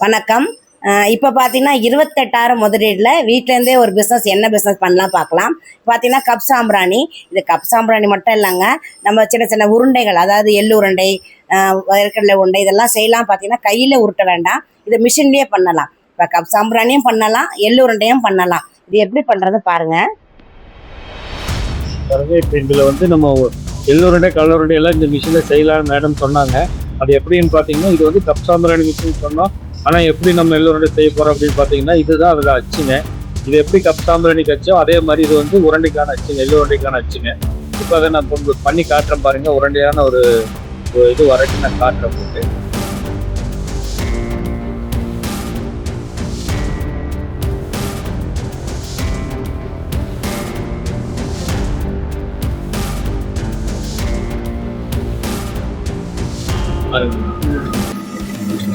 வணக்கம். இப்போ பார்த்தீங்கன்னா 28,000 முதலீடில் வீட்டிலேருந்தே ஒரு பிஸ்னஸ் என்ன பிஸ்னஸ் பண்ணலாம் பார்க்கலாம். பார்த்தீங்கன்னா கப் சாம்பிராணி. இது கப் சாம்பிராணி மட்டும் இல்லைங்க, நம்ம சின்ன சின்ன உருண்டைகள், அதாவது எள்ளு உருண்டை, வேர்க்கடலை உருண்டை, இதெல்லாம் செய்யலாம். பார்த்தீங்கன்னா கையில் உருட்ட வேண்டாம், இது மிஷின்லேயே பண்ணலாம். இப்போ கப் சாம்பிராணியும் பண்ணலாம், எள்ளு உருண்டையும் பண்ணலாம். இது எப்படி பண்ணுறது பாருங்கள். இப்போ இதில் வந்து நம்ம எள்ளுருண்டை கடலுருண்டை எல்லாம் இந்த மிஷினில் செய்யலாம்னு மேடம் சொன்னாங்க. அது எப்படின்னு பார்த்தீங்கன்னா, இது வந்து கப் சாம்பிராணி மிஷின் சொன்னோம். ஆனால் எப்படி நம்ம எள்ளுருண்டை செய்ய போகிறோம் அப்படின்னு பார்த்தீங்கன்னா, இதுதான் அதில் அச்சுங்க. இது எப்படி கப் சாம்பிராணிக்கு அச்சோ அதே மாதிரி இது வந்து உருண்டைக்கான அச்சுங்க, எள்ளுருண்டைக்கான அச்சுங்க. இப்போ அதை நான் உங்களுக்கு பண்ணி காட்டுறேன் பாருங்கள். உருண்டையான ஒரு இது வரைக்கும் நான் காட்டுறேன் போட்டு. பாருங்க.